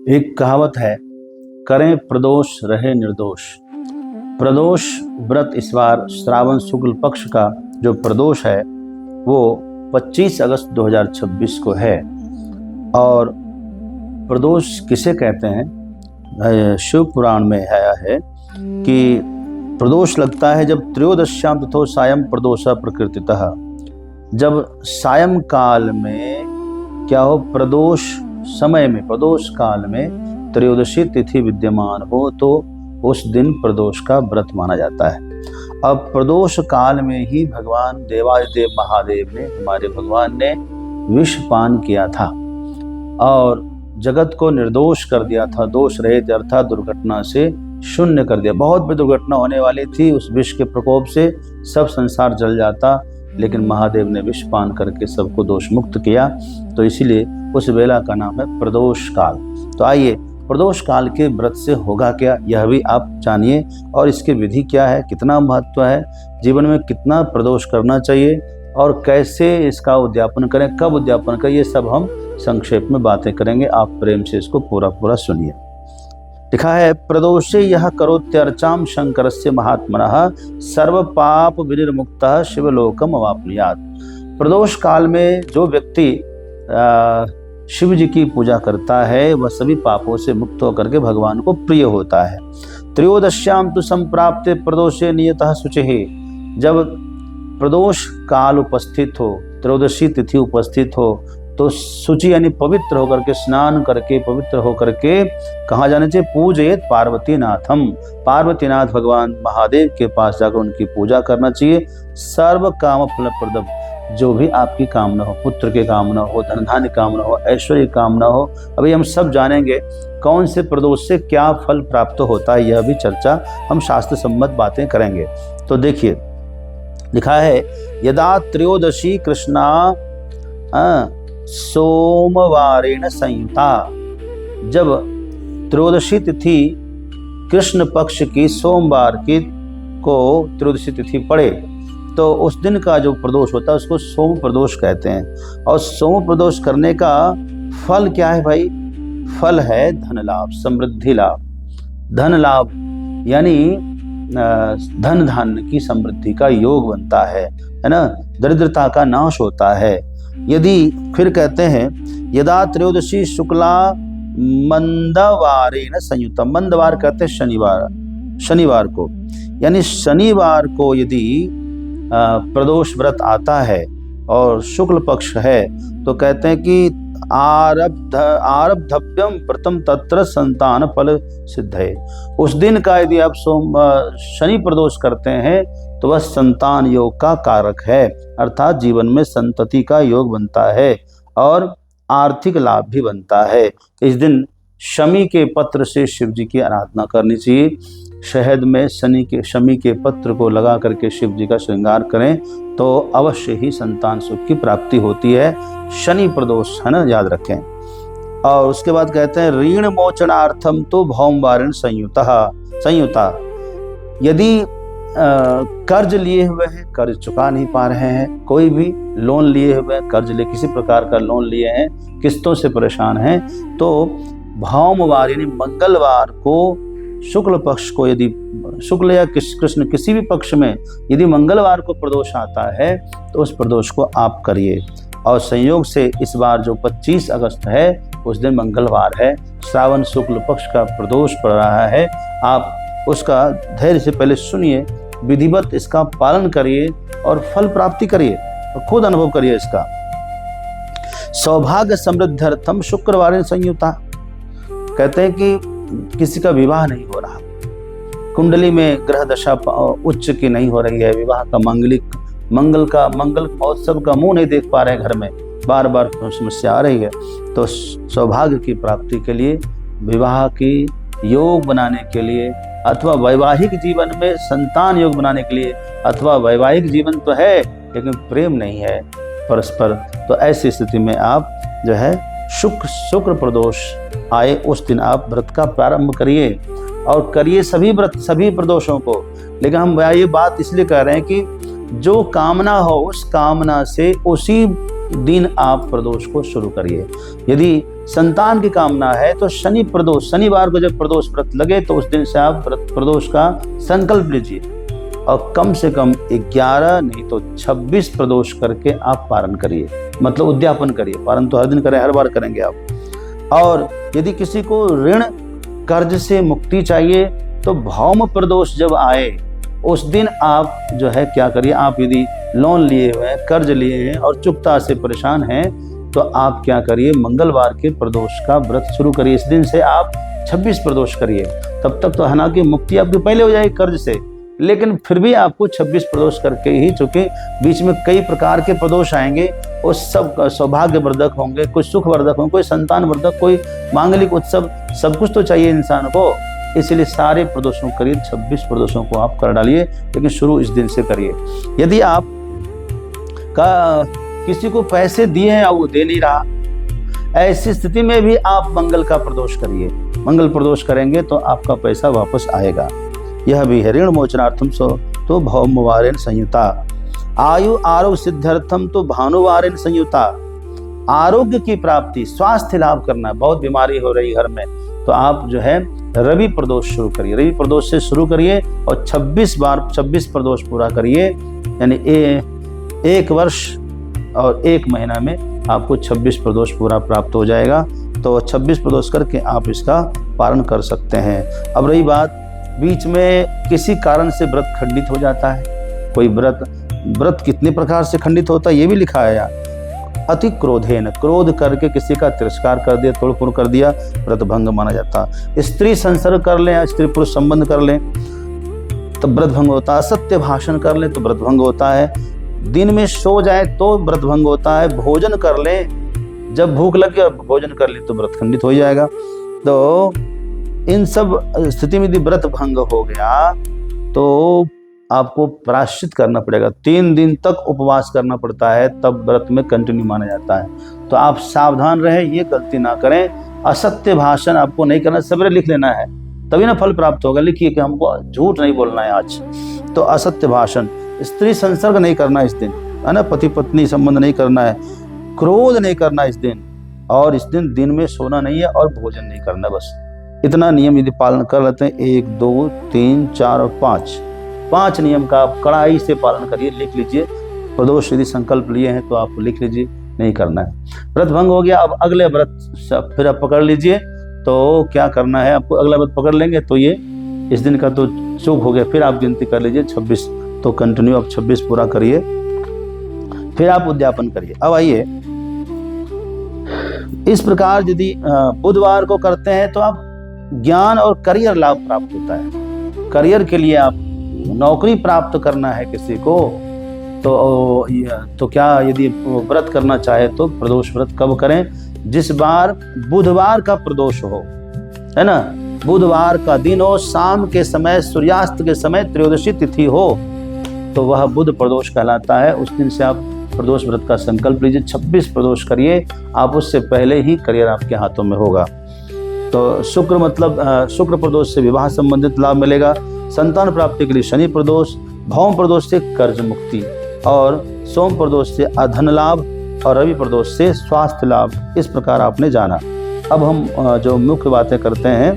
एक कहावत है, करें प्रदोष रहे निर्दोष। प्रदोष व्रत इस बार श्रावण शुक्ल पक्ष का जो प्रदोष है वो 25 अगस्त 2026 को है। और प्रदोष किसे कहते हैं? शिव पुराण में आया है कि प्रदोष लगता है जब त्रयोदश्याम तथो सायं प्रदोष प्रकृतितः। जब सायं काल में क्या हो, प्रदोष समय में, प्रदोष काल में त्रयोदशी तिथि विद्यमान हो तो उस दिन प्रदोष का व्रत माना जाता है। अब प्रदोष काल में ही भगवान देवादिदेव महादेव ने, हमारे भगवान ने विष पान किया था और जगत को निर्दोष कर दिया था, दोष रहित अर्थात दुर्घटना से शून्य कर दिया। बहुत बड़ी दुर्घटना होने वाली थी, उस विष के प्रकोप से सब संसार जल जाता, लेकिन महादेव ने विष पान करके सबको दोष मुक्त किया। तो इसीलिए उस वेला का नाम है प्रदोष काल। तो आइए, प्रदोष काल के व्रत से होगा क्या, यह भी आप जानिए, और इसकी विधि क्या है, कितना महत्व है, जीवन में कितना प्रदोष करना चाहिए और कैसे इसका उद्यापन करें, कब उद्यापन करें, ये सब हम संक्षेप में बातें करेंगे। आप प्रेम से इसको पूरा सुनिए। लिखा है, प्रदोषे यह करोत्यर्चाम शंकरस्य महात्मनः सर्व पाप विनिर्मुक्तः शिवलोकम अवाप्नुयात्। प्रदोष काल में जो व्यक्ति शिव जी की पूजा करता है वह सभी पापों से मुक्त होकर के भगवान को प्रिय होता है। त्रयोदश्याम तु संप्राप्ते प्रदोषे नियतः शुचिः। जब प्रदोष काल उपस्थित हो, त्रयोदशी तिथि उपस्थित हो, तो शुचि यानी पवित्र होकर के, स्नान करके पवित्र होकर के कहाँ जाना चाहिए? पूजयेत पार्वतीनाथम। पार्वतीनाथ भगवान महादेव के पास जाकर उनकी पूजा करना चाहिए। सर्व काम फलप्रदम, जो भी आपकी कामना हो, पुत्र की कामना हो, धन धान्य कामना हो, ऐश्वर्य कामना हो, अभी हम सब जानेंगे कौन से प्रदोष से क्या फल प्राप्त होता है, यह भी चर्चा हम शास्त्र सम्मत बातें करेंगे। तो देखिए, लिखा है, यदा त्रयोदशी कृष्णा सोमवारेण संयुता। जब त्रयोदशी तिथि कृष्ण पक्ष की सोमवार की को त्रयोदशी तिथि पड़े तो उस दिन का जो प्रदोष होता है उसको सोम प्रदोष कहते हैं। और सोम प्रदोष करने का फल क्या है भाई? फल है धन लाभ, समृद्धि लाभ। धन लाभ यानी धन धान्य की समृद्धि का योग बनता है ना, दरिद्रता का नाश होता है। यदि फिर कहते हैं, यदा त्रयोदशी शुक्ला मंदवारेण संयुक्त। मंदवार कहते हैं शनिवार, शनिवार को, यानी शनिवार को यदि प्रदोष व्रत आता है और शुक्ल पक्ष है तो कहते हैं कि आरब्धव्यम प्रथम तत्र संतान फल सिद्ध है। उस दिन का यदि आप शनि प्रदोष करते हैं तो वह संतान योग का कारक है, अर्थात जीवन में संतति का योग बनता है और आर्थिक लाभ भी बनता है। इस दिन शमी के पत्र से शिव जी की आराधना करनी चाहिए। शहद में शमी के पत्र को लगा करके शिव जी का श्रृंगार करें तो अवश्य ही संतान सुख की प्राप्ति होती है। शनि प्रदोष है ना, याद रखें। और उसके बाद कहते हैं, ऋण मोचनार्थम तो भौमवारेण संयुता। यदि कर्ज लिए हुए हैं, कर्ज चुका नहीं पा रहे हैं, कोई भी लोन लिए हुए हैं, कर्ज ले किसी प्रकार का लोन लिए हैं, किस्तों से परेशान हैं, तो भौमवार यानी मंगलवार को, शुक्ल पक्ष को, यदि शुक्ल या कृष्ण किसी भी पक्ष में यदि मंगलवार को प्रदोष आता है तो उस प्रदोष को आप करिए। और संयोग से इस बार जो 25 अगस्त है उस दिन मंगलवार है, श्रावण शुक्ल पक्ष का प्रदोष पड़ रहा है। आप उसका धैर्य से पहले सुनिए, विधिवत इसका पालन करिए और फल प्राप्ति करिए और खुद अनुभव करिए इसका। सौभाग्य समृद्ध्यर्थम शुक्रवार संयुता। कहते हैं कि किसी का विवाह नहीं हो रहा, कुंडली में ग्रह दशा उच्च की नहीं हो रही है, विवाह का मंगल महोत्सव का मुंह नहीं देख पा रहे हैं, घर में बार बार समस्या आ रही है, तो सौभाग्य की प्राप्ति के लिए, विवाह की योग बनाने के लिए, अथवा वैवाहिक जीवन में संतान योग बनाने के लिए, अथवा वैवाहिक जीवन तो है लेकिन प्रेम नहीं है परस्पर, तो ऐसी स्थिति में आप जो है शुक्र प्रदोष आए उस दिन आप व्रत का प्रारंभ करिए और करिए सभी व्रत, सभी प्रदोषों को। लेकिन हम ये बात इसलिए कह रहे हैं कि जो कामना हो उस कामना से उसी दिन आप प्रदोष को शुरू करिए। यदि संतान की कामना है तो शनि प्रदोष, शनिवार को जब प्रदोष व्रत लगे तो उस दिन से आप प्रदोष का संकल्प लीजिए और कम से कम 11 नहीं तो 26 प्रदोष करके आप पारण करिए, मतलब उद्यापन करिए। पारण तो हर दिन करें, हर बार करेंगे आप। और यदि किसी को ऋण कर्ज से मुक्ति चाहिए तो भौम प्रदोष जब आए उस दिन आप जो है क्या करिए, आप यदि लोन लिए हुए हैं, कर्ज लिए हैं और चुकता से परेशान हैं तो आप क्या करिए, मंगलवार के प्रदोष का व्रत शुरू करिए। इस दिन से आप 26 प्रदोष करिए। तब तक तो हालांकि मुक्ति आपकी पहले हो जाएगी कर्ज से, लेकिन फिर भी आपको 26 प्रदोष करके ही, चूंकि बीच में कई प्रकार के प्रदोष आएंगे, वो सब सौभाग्यवर्धक होंगे, कोई सुखवर्धक होंगे, कोई संतान वर्धक, कोई मांगलिक उत्सव, सब कुछ तो चाहिए इंसान को। इसलिए सारे प्रदोषों करिए, 26 प्रदोषों को आप कर डालिए, लेकिन शुरू इस दिन से करिए। यदि आप किसी को पैसे दिए हैं और वो दे नहीं रहा, ऐसी स्थिति में भी आप मंगल का प्रदोष करिए। मंगल प्रदोष करेंगे तो आपका पैसा वापस आएगा। यह भी है ऋण मोचनार्थम तो भौमवारेण संयुता, आयु आरोग्य सिद्ध्यर्थम तो भानुवारेण संयुता। आरोग्य की प्राप्ति, स्वास्थ्य लाभ करना, बहुत बीमारी हो रही घर में, तो आप जो है रवि प्रदोष शुरू करिए। रवि प्रदोष से शुरू करिए और 26 बार 26 प्रदोष पूरा करिए, यानी 1 वर्ष और 1 महीना में आपको 26 प्रदोष पूरा प्राप्त हो जाएगा। तो 26 प्रदोष करके आप इसका पालन कर सकते हैं। अब रही बात, बीच में किसी कारण से व्रत खंडित हो जाता है, कोई व्रत कितने प्रकार से खंडित होता है ये भी लिखा है यार। अति क्रोधेन, क्रोध करके किसी का तिरस्कार कर दिया, तोड़फोड़ कर दिया, व्रत भंग माना जाता है। स्त्री संसर्ग कर लें, स्त्री पुरुष संबंध कर लें तो व्रत भंग होता है। असत्य भाषण कर लें तो व्रत भंग होता है। दिन में सो जाए तो व्रत भंग होता है। भोजन कर लें, जब भूख लगे और भोजन कर ले तो व्रत खंडित हो जाएगा। तो इन सब स्थिति में यदि व्रत भंग हो गया तो आपको प्रायश्चित करना पड़ेगा। 3 दिन तक उपवास करना पड़ता है, तब व्रत में कंटिन्यू माना जाता है। तो आप सावधान रहें, ये गलती ना करें। असत्य भाषण आपको नहीं करना, सवेरे लिख लेना है, तभी ना फल प्राप्त होगा। लिखिए कि हमको झूठ नहीं बोलना है आज। तो असत्य भाषण, स्त्री संसर्ग नहीं करना इस दिन, है ना, पति पत्नी संबंध नहीं करना है, क्रोध नहीं करना इस दिन, और इस दिन में सोना नहीं है और भोजन नहीं करना। बस इतना नियम यदि पालन कर लेते हैं, 1 2 3 4 और 5 नियम का आप कड़ाई से पालन करिए। लिख लीजिए, प्रदोष यदि संकल्प लिए हैं तो आप लिख लीजिए, नहीं करना है। व्रत भंग हो गया, अब अगले व्रत फिर आप पकड़ लीजिए। तो क्या करना है आपको, अगला व्रत पकड़ लेंगे तो ये इस दिन का तो चूक हो गया, फिर आप गिनती कर लीजिए 26। तो कंटिन्यू आप 26 पूरा करिए, फिर आप उद्यापन करिए। अब आइए, इस प्रकार यदि बुधवार को करते हैं तो आप ज्ञान और करियर लाभ प्राप्त होता है। करियर के लिए आप नौकरी प्राप्त करना है किसी को तो क्या यदि व्रत करना चाहे तो प्रदोष व्रत कब करें, जिस बार बुधवार का प्रदोष हो, है ना, बुधवार का दिन हो, शाम के समय, सूर्यास्त के समय, त्रयोदशी तिथि हो, तो वह बुध प्रदोष कहलाता है। उस दिन से आप प्रदोष व्रत का संकल्प लीजिए, 26 प्रदोष करिए। आप उससे पहले ही करियर आपके हाथों में होगा। तो शुक्र मतलब शुक्र प्रदोष से विवाह संबंधित लाभ मिलेगा। संतान प्राप्ति के लिए शनि प्रदोष, भौम प्रदोष से कर्ज मुक्ति, और सोम प्रदोष से अधन लाभ, और रवि प्रदोष से स्वास्थ्य लाभ। इस प्रकार आपने जाना। अब हम जो मुख्य बातें करते हैं,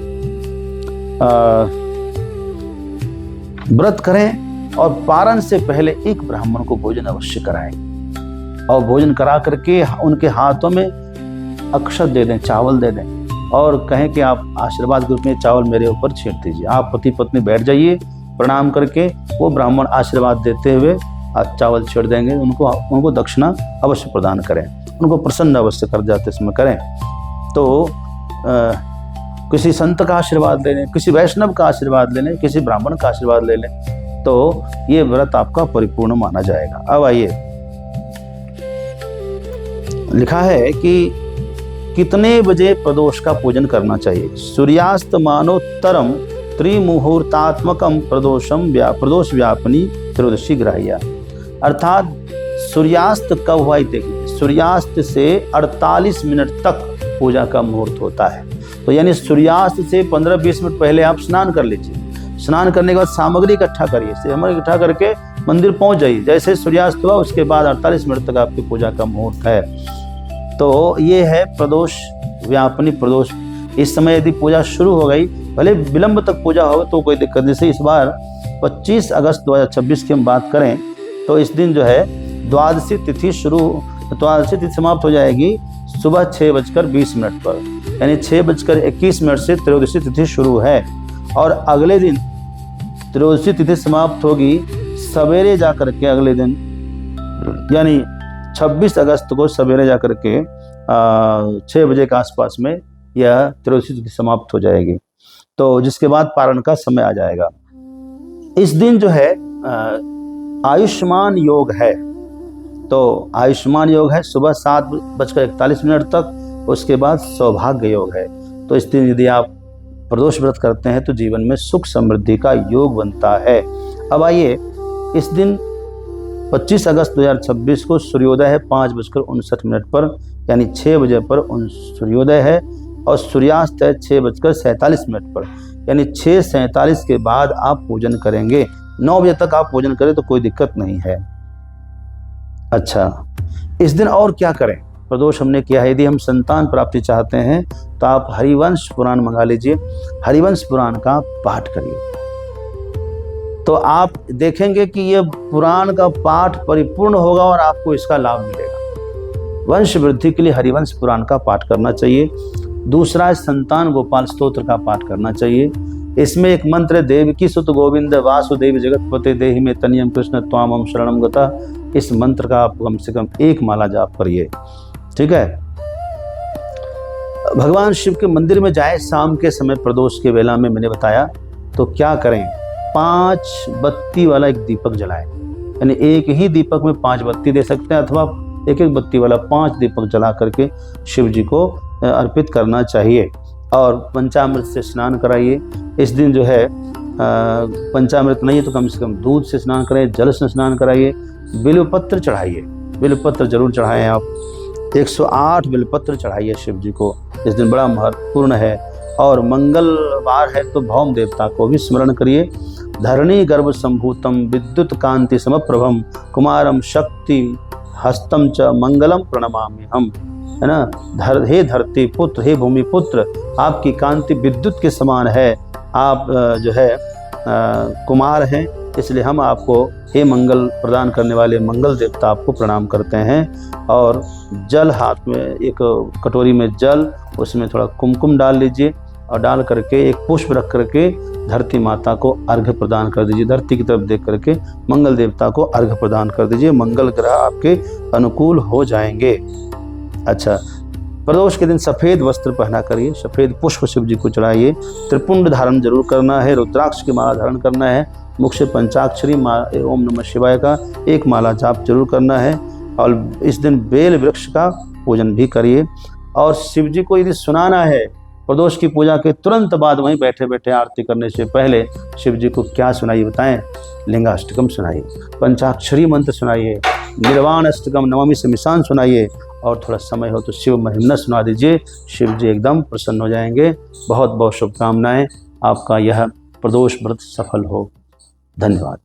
व्रत करें और पारण से पहले एक ब्राह्मण को भोजन अवश्य कराएं, और भोजन करा करके उनके हाथों में अक्षत दे दें, चावल दे दें, और कहें कि आप आशीर्वाद के रूप में चावल मेरे ऊपर छींट दीजिए। आप पति पत्नी बैठ जाइए, प्रणाम करके वो ब्राह्मण आशीर्वाद देते हुए चावल छींट देंगे। उनको दक्षिणा अवश्य प्रदान करें, उनको प्रसन्न अवश्य कर जाते समय करें। तो किसी संत का आशीर्वाद ले लें, किसी वैष्णव का आशीर्वाद ले लें, किसी ब्राह्मण का आशीर्वाद ले लें, तो ये व्रत आपका परिपूर्ण माना जाएगा। अब आइए, लिखा है कि कितने बजे प्रदोष का पूजन करना चाहिए। सूर्यास्त मानोत्तरम त्रिमुहूर्तात्मकम प्रदोष व्यापनी त्रयोदशी ग्राह्या। अर्थात सूर्यास्त कब हुआ देखिए, सूर्यास्त से 48 मिनट तक पूजा का मुहूर्त होता है। तो यानी सूर्यास्त से 15-20 मिनट पहले आप स्नान कर लीजिए। स्नान करने के बाद सामग्री इकट्ठा करिए, सामग्री इकट्ठा करके मंदिर पहुंच जाइए। जैसे सूर्यास्त हुआ उसके बाद 48 मिनट तक आपकी पूजा का मुहूर्त है। तो ये है प्रदोष व्यापनी प्रदोष। इस समय यदि पूजा शुरू हो गई, भले विलंब तक पूजा हो तो कोई दिक्कत नहीं। जैसे इस बार 25 अगस्त 2026 की हम बात करें तो इस दिन जो है द्वादशी तिथि समाप्त हो जाएगी सुबह 6:20 पर, यानी 6:21 से त्रयोदशी तिथि शुरू है। और अगले दिन त्रयोदशी तिथि समाप्त होगी सवेरे जाकर के, अगले दिन यानी 26 अगस्त को सवेरे जाकर के 6 बजे के आसपास में यह त्रयोदशी तिथि समाप्त हो जाएगी। तो जिसके बाद पारण का समय आ जाएगा। इस दिन जो है आयुष्मान योग है। तो आयुष्मान योग है सुबह 7:41 तक, उसके बाद सौभाग्य योग है। तो इस दिन यदि आप प्रदोष व्रत करते हैं तो जीवन में सुख समृद्धि का योग बनता है। अब आइए, इस दिन 25 अगस्त 2026 को सूर्योदय है 5:59 पर, यानी 6 बजे पर सूर्योदय है, और सूर्यास्त है 6:47 पर, यानी 6:47 के बाद आप पूजन करेंगे। 9 बजे तक आप पूजन करें तो कोई दिक्कत नहीं है। अच्छा, इस दिन और क्या करें? प्रदोष हमने किया है। यदि हम संतान प्राप्ति चाहते हैं तो आप हरिवंश पुराण मंगा लीजिए, हरिवंश पुराण का पाठ करिए, तो आप देखेंगे कि ये पुराण का पाठ परिपूर्ण होगा और आपको इसका लाभ मिलेगा। वंश वृद्धि के लिए हरिवंश पुराण का पाठ करना चाहिए। दूसरा, संतान गोपाल स्तोत्र का पाठ करना चाहिए। इसमें एक मंत्र है, देवकी सुत गोविंद वासुदेव जगतपते देहि में तनियम कृष्ण त्वामम शरणम गता। इस मंत्र का आप कम से कम 1 माला जाप करिए, ठीक है। भगवान शिव के मंदिर में जाए शाम के समय प्रदोष के वेला में, मैंने बताया तो क्या करें, 5 बत्ती वाला एक दीपक जलाएं, यानी एक ही दीपक में 5 बत्ती दे सकते हैं, अथवा एक बत्ती वाला 5 दीपक जला करके शिव जी को अर्पित करना चाहिए। और पंचामृत से स्नान कराइए। इस दिन जो है पंचामृत नहीं है तो कम से कम दूध से स्नान कराइए, जल से स्नान कराइए। बिल्वपत्र चढ़ाइए, बिल्वपत्र जरूर चढ़ाएं आप। 108 बिल्वपत्र चढ़ाइए शिव जी को, इस दिन बड़ा महत्वपूर्ण है। और मंगलवार है तो भौम देवता को भी स्मरण करिए। धरणी गर्भ संभूतम विद्युत कांति समप्रभम कुमारम शक्ति हस्तम च मंगलम प्रणमामि हम, है ना। हे धरती पुत्र, हे भूमि पुत्र, आपकी कांति विद्युत के समान है। आप जो है कुमार हैं, इसलिए हम आपको हे मंगल प्रदान करने वाले मंगल देवता आपको प्रणाम करते हैं। और जल, हाथ में एक कटोरी में जल, उसमें थोड़ा कुमकुम डाल लीजिए और डाल करके एक पुष्प रख करके धरती माता को अर्घ्य प्रदान कर दीजिए। धरती की तरफ देख करके मंगल देवता को अर्घ्य प्रदान कर दीजिए। मंगल ग्रह आपके अनुकूल हो जाएंगे। अच्छा, प्रदोष के दिन सफ़ेद वस्त्र पहना करिए, सफ़ेद पुष्प शिव जी को चढ़ाइए। त्रिपुंड धारण जरूर करना है, रुद्राक्ष की माला धारण करना है। मुख से पंचाक्षरी ओम नमः शिवाय का 1 माला जाप जरूर करना है। और इस दिन बेल वृक्ष का पूजन भी करिए। और शिव जी को यदि सुनाना है प्रदोष की पूजा के तुरंत बाद, वहीं बैठे बैठे आरती करने से पहले शिव जी को क्या सुनाइए बताएं? लिंगाष्टकम सुनाइए, पंचाक्षरी मंत्र सुनाइए, निर्वाण अष्टकम, नवमी समिशान सुनाइए, और थोड़ा समय हो तो शिव महिमना सुना दीजिए। शिव जी एकदम प्रसन्न हो जाएंगे। बहुत बहुत शुभकामनाएं, आपका यह प्रदोष व्रत सफल हो। धन्यवाद।